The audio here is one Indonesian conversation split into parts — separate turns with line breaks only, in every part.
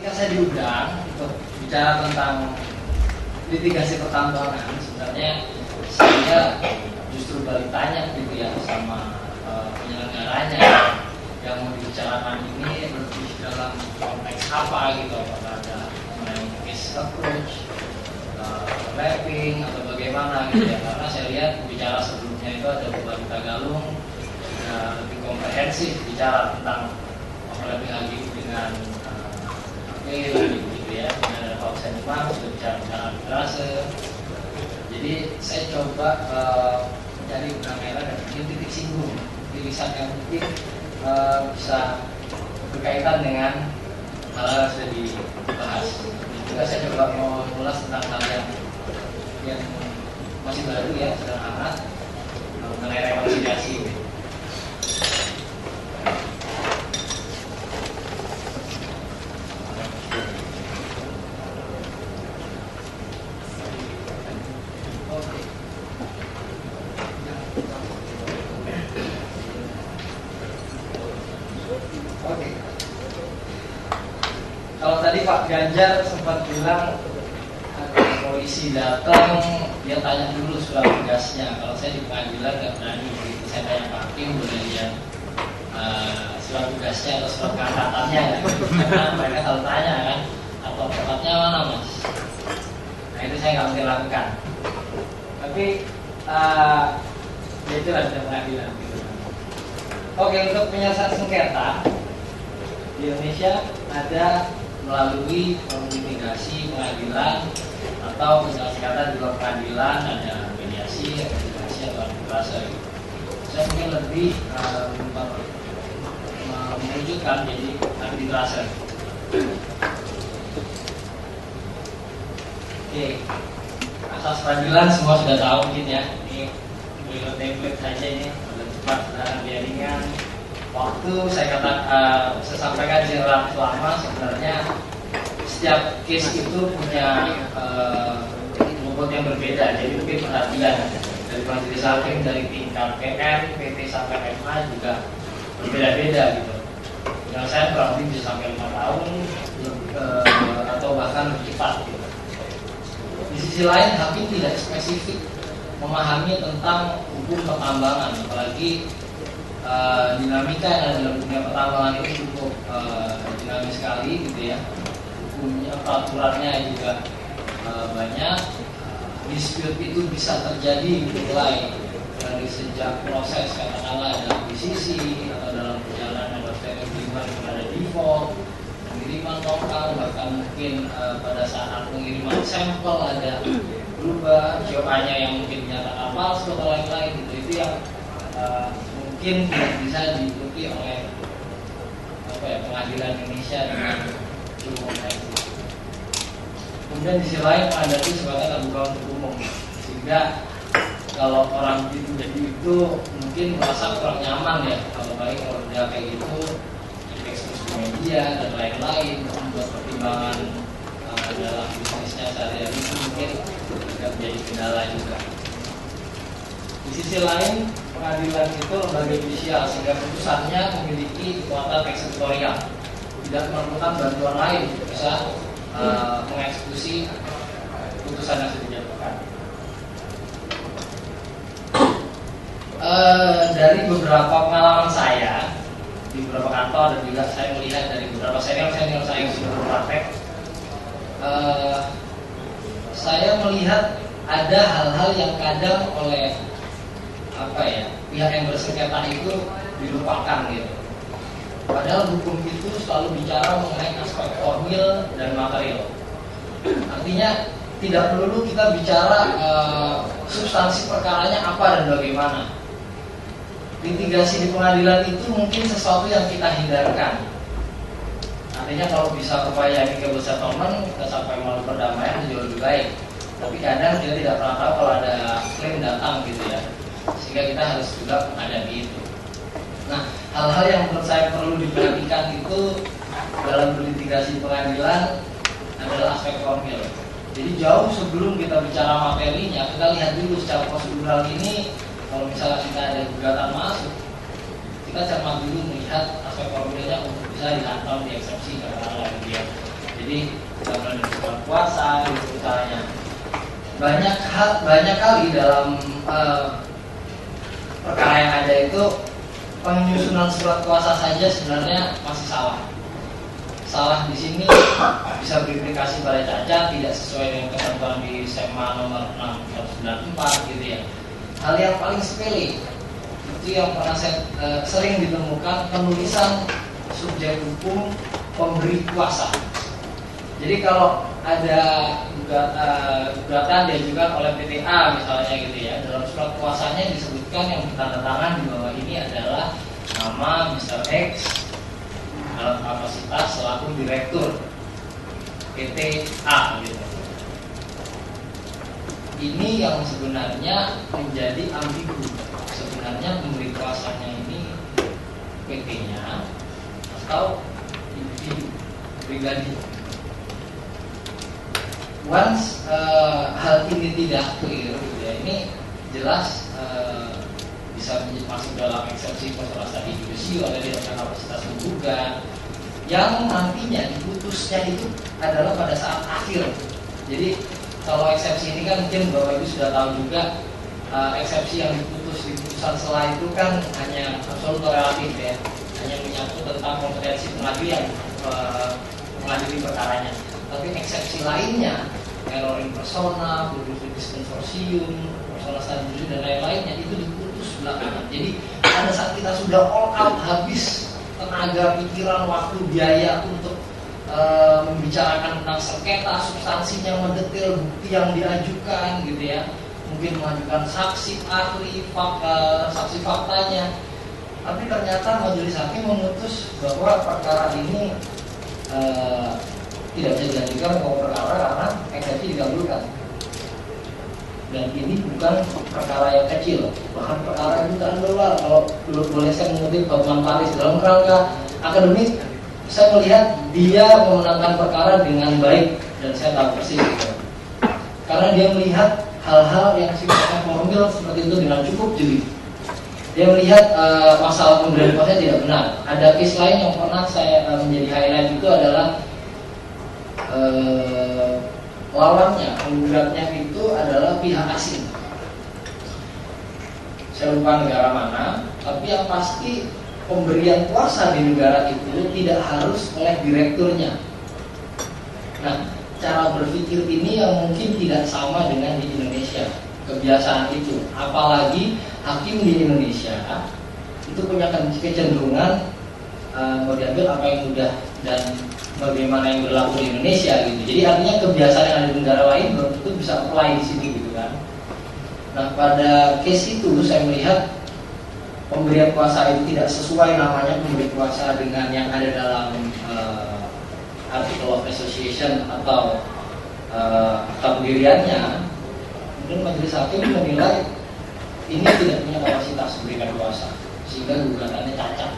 ketika saya diundang untuk bicara tentang litigasi pertambangan, sebenarnya saya justru balik tanya gitu ya sama penyelenggaranya, yang mau dibicarakan ini lebih dalam konteks apa gitu, apakah ada case approach, mapping atau bagaimana gitu ya, karena saya lihat bicara sebelumnya itu ada Bapak Duta Galung lebih komprehensif bicara tentang overlapping lagi dengan gitu ya, dan ada Pak Hussein Imam sudah bicara tentang arbitrase. Jadi saya coba mencari benang merah dan titik singgung tulisan yang mungkin bisa berkaitan dengan hal-hal yang sudah dibahas. Juga saya coba mau mengulas tentang hal yang masih baru ya, sedang hangat, mengenai rekonsiliasi. Kalau tadi Pak Ganjar sempat bilang polisi datang, dia tanya dulu surat tugasnya. Kalau saya di pengadilan nggak berani begitu, saya tanya Pak Hakim boleh lihat surat tugasnya atau surat keangkatannya ya. Karena mereka selalu tanya kan, atau tempatnya mana Mas? Nah itu saya nggak mungkin lakukan. Tapi ya itulah sudah pengadilan gitu. Oke, untuk penyelesaian sengketa di Indonesia ada melalui litigasi pengadilan atau misalnya di luar pengadilan, ada mediasi, atau arbitrase. Saya mungkin lebih mewujudkan jadi arbitrase. Oke, asas peradilan semua sudah tahu mungkin ya. Ini beliau template saja ini, ada cepat, ada ringan. Waktu saya sampaikan relatif lama, sebenarnya setiap case itu punya bobot yang berbeda. Jadi mungkin perhatian dari majelis hakim dari tingkat PM, PT sampai MA juga berbeda-beda gitu. Penyelesaian kurang lebih bisa sampai 5 tahun atau bahkan lebih cepat gitu. Di sisi lain hakim tidak spesifik memahami tentang hukum pertambangan, apalagi dinamika yang ada dalam dunia pertambangan itu cukup dinamis sekali gitu ya. Hukumnya, peraturannya juga banyak. Dispute itu bisa terjadi mulai dari sejak proses katakanlah ada akuisisi atau dalam perjalanan proses pengiriman ada default, pengiriman lokal, bahkan mungkin pada saat pengiriman sampel ada berubah, COA-nya yang mungkin dinyatakan palsu atau lain-lain gitu. Itu yang mungkin tidak bisa diikuti oleh pengadilan Indonesia dengan cukup baik. Kemudian di sisi lain ada itu sebagai terbuka untuk umum, sehingga kalau orang itu jadi itu mungkin merasa kurang nyaman ya, kalau baik kalau dia kayak gitu ekspos di media dan lain-lain, membuat pertimbangan dalam bisnisnya sehari-hari itu mungkin juga menjadi kendala juga. Di sisi lain, pengadilan itu lembaga judisial sehingga putusannya memiliki kekuatan eksekutorial, tidak memerlukan bantuan lain untuk bisa mengeksekusi putusan yang sudah dijatuhkan. Dari beberapa pengalaman saya di beberapa kantor dan juga saya melihat dari beberapa senior saya yang sudah berpraktek, saya melihat ada hal-hal yang kadang oleh pihak yang bersengketa itu dilupakan gitu. Padahal hukum itu selalu bicara mengenai aspek formil dan material. Artinya tidak perlu kita bicara substansi perkaranya apa dan bagaimana. Litigasi di pengadilan itu mungkin sesuatu yang kita hindarkan. Artinya kalau bisa upaya amicable settlement, kita sampai malu perdamaian jauh lebih baik. Tapi kadang kita tidak pernah tahu kalau ada klaim datang gitu ya, sehingga kita harus juga menghadapi itu. Nah, hal-hal yang menurut saya perlu diperhatikan itu dalam berlitigasi pengadilan adalah aspek formil. Jadi jauh sebelum kita bicara materinya, kita lihat dulu secara prosedural ini. Kalau misalnya kita ada gugatan masuk, kita cermat dulu melihat aspek formilnya untuk bisa dihantam di eksepsi karena dia. Jadi kita mulai dari surat kuasa gitu misalnya. Banyak kali dalam perkara yang ada itu penyusunan surat kuasa saja sebenarnya masih salah. Salah di sini bisa berimplikasi pada Caca, tidak sesuai dengan ketentuan di SEMA nomor 694 gitu ya. Hal yang paling sepele itu yang pernah saya sering ditemukan, penulisan subjek hukum pemberi kuasa. Jadi kalau ada gugatan diajukan oleh PTA misalnya gitu ya, dalam surat kuasanya disebutkan yang bertanda di bawah ini adalah nama Mr. X dalam kapasitas selaku direktur PT A gitu. Ini yang sebenarnya menjadi ambigu. Sebenarnya pemberi kuasanya ini PT-nya atau individu pribadi. Once hal ini tidak clear, gitu ya, ini jelas bisa masuk dalam eksepsi konsultasi judicial oleh dengan kapasitas menggugat yang nantinya diputusnya itu adalah pada saat akhir. Jadi kalau eksepsi ini kan mungkin Bapak Ibu sudah tahu juga, eksepsi yang diputus di putusan selah itu kan hanya absolut relatif ya, hanya menyangkut tentang kompetensi pengadilan mengadili perkaranya. Tapi eksepsi lainnya, error in persona, pluribus konsorsium, persona studi dan lain-lainnya itu diputus belakangan. Jadi pada saat kita sudah all out, habis tenaga, pikiran, waktu, biaya untuk membicarakan tentang sengketa, substansinya, mendetail bukti yang diajukan gitu ya, mungkin mengajukan saksi, ahli, saksi faktanya, tapi ternyata majelis hakim memutus bahwa perkara ini tidak bisa dilanjutkan pokok perkara karena eksepsi dikabulkan. Dan ini bukan perkara yang kecil, bahkan perkara jutaan dolar. Kalau boleh saya mengutip Hotman Paris dalam kerangka akademik, saya melihat dia memenangkan perkara dengan baik dan saya tahu persis gitu. Karena dia melihat hal-hal yang sifatnya formil seperti itu dengan cukup jeli. Dia melihat masalah pemberian kuasa tidak benar. Ada case lain yang pernah saya menjadi highlight itu adalah lawannya, penggugatnya itu adalah pihak asing. Saya lupa negara mana, tapi yang pasti pemberian kuasa di negara itu tidak harus oleh direkturnya. Nah, cara berpikir ini yang mungkin tidak sama dengan di Indonesia, kebiasaan itu. Apalagi hakim di Indonesia itu punya kecenderungan mau diambil apa yang mudah dan bagaimana yang berlaku di Indonesia gitu. Jadi artinya kebiasaan yang ada di negara lain belum tentu bisa apply di sini gitu kan. Nah, pada case itu saya melihat pemberian kuasa itu tidak sesuai namanya pemberi kuasa dengan yang ada dalam Article of Association atau pendiriannya. Kemudian majelis hakim menilai ini tidak punya kapasitas memberikan kuasa sehingga gugatannya cacat.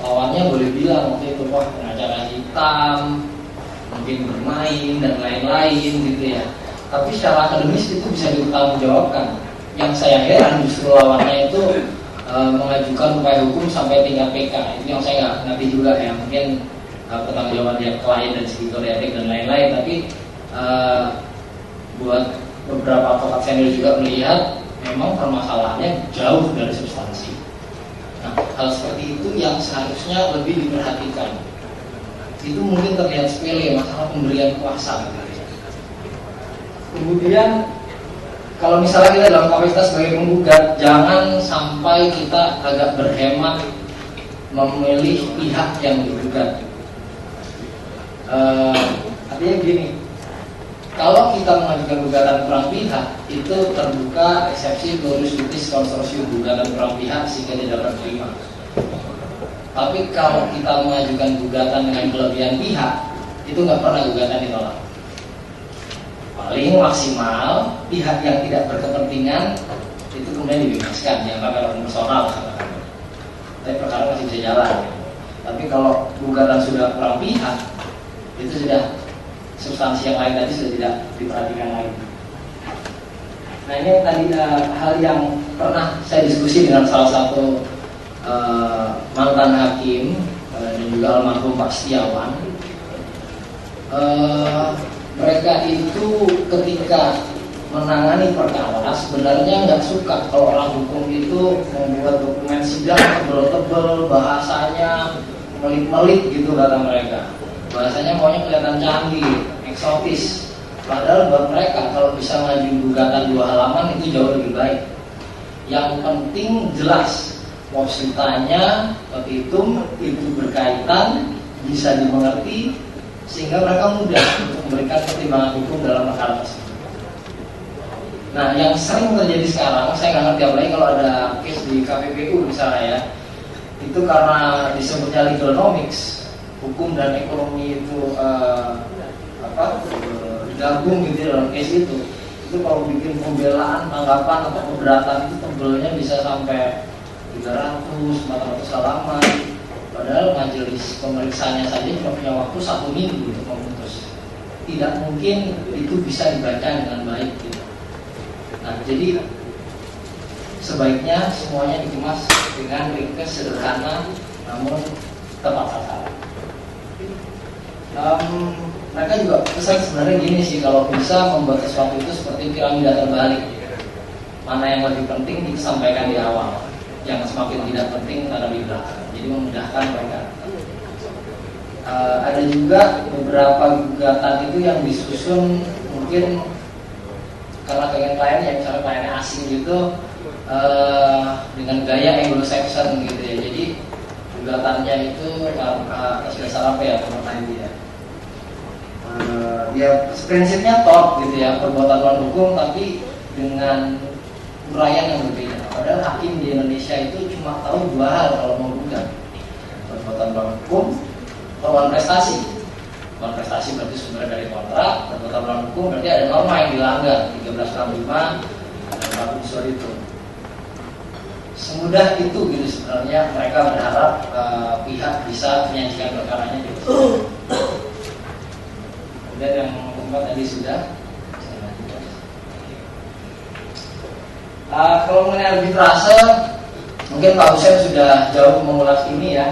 Lawannya boleh bilang waktu itu wah pengacara hitam, mungkin bermain dan lain-lain gitu ya. Tapi secara akademis itu bisa dipertanggungjawabkan. Yang saya heran justru lawannya itu mengajukan upaya hukum sampai tingkat PK. Itu yang saya nggak ngerti juga ya. Mungkin pertanggungjawaban dia klien dan segi etik dan lain-lain. Tapi buat beberapa advokat senior juga melihat memang permasalahannya jauh dari substansi. Nah, hal seperti itu yang seharusnya lebih diperhatikan. Itu mungkin terlihat sepele, masalah pemberian kuasa. Kemudian kalau misalnya kita dalam kapasitas sebagai penggugat, jangan sampai kita agak berhemat memilih pihak yang digugat. Artinya gini, kalau kita mengajukan gugatan kurang pihak, itu terbuka eksepsi pluribus konsorsium gugatan kurang pihak sehingga tidak dapat terima. Tapi kalau kita mengajukan gugatan dengan kelebihan pihak, itu nggak pernah gugatan ditolak. Paling maksimal pihak yang tidak berkepentingan itu kemudian dibebaskan, dianggap kalau personal. Tapi perkara masih bisa jalan. Tapi kalau gugatan sudah kurang pihak, itu sudah substansi yang lain tadi sudah tidak diperhatikan lagi. Nah, ini tadi hal yang pernah saya diskusi dengan salah satu mantan hakim dan juga almarhum Pak Setiawan.
mereka itu ketika menangani perkara sebenarnya nggak suka kalau orang hukum itu membuat dokumen sidang tebel-tebel, bahasanya melik-melik gitu kata mereka. Bahasanya maunya kelihatan canggih, eksotis. Padahal buat mereka kalau bisa ngajuin gugatan 2 halaman itu jauh lebih baik. Yang penting jelas positanya, petitum itu berkaitan, bisa dimengerti, sehingga mereka mudah untuk memberikan pertimbangan hukum dalam perkara tersebut. Nah, yang sering terjadi sekarang, saya nggak ngerti apalagi kalau ada case di KPPU misalnya ya, itu karena disebutnya legalnomics, hukum dan ekonomi itu digabung gitu dalam case itu kalau bikin pembelaan, tanggapan atau keberatan itu tebelnya bisa sampai 300-400 halaman. Padahal majelis pemeriksanya saja cuma punya waktu 1 minggu untuk memutus. Tidak mungkin itu bisa dibaca dengan baik gitu. Nah, jadi sebaiknya semuanya dikemas dengan ringkas, sederhana, namun tepat sasaran. Mereka juga pesan sebenarnya gini sih, kalau bisa membuat sesuatu itu seperti piramida terbalik. Mana yang lebih penting disampaikan di awal, yang semakin tidak penting taruh di belakang. Jadi memudahkan mereka. Ada juga beberapa gugatan itu yang disusun mungkin karena pengen klien ya, misalnya kliennya asing gitu, dengan gaya Anglo-Saxon gitu ya. Jadi gugatannya itu atas dasar apa ya pertanyaan dia? Ya prinsipnya top gitu ya, perbuatan melawan hukum tapi dengan uraian yang berbeda. Padahal hakim di Indonesia itu cuma tahu 2 hal kalau mau gugat: perbuatan melawan hukum, lawan prestasi. Lawan prestasi berarti sumber dari kontrak, perbuatan melawan hukum berarti ada norma yang dilanggar 1365 dan Baku unsur itu. Semudah itu gitu sebenarnya, mereka berharap pihak bisa menyajikan perkaranya gitu. Kemudian yang keempat tadi sudah. Kalau mengenai arbitrase, mungkin Pak Hussein sudah jauh mengulas ini ya.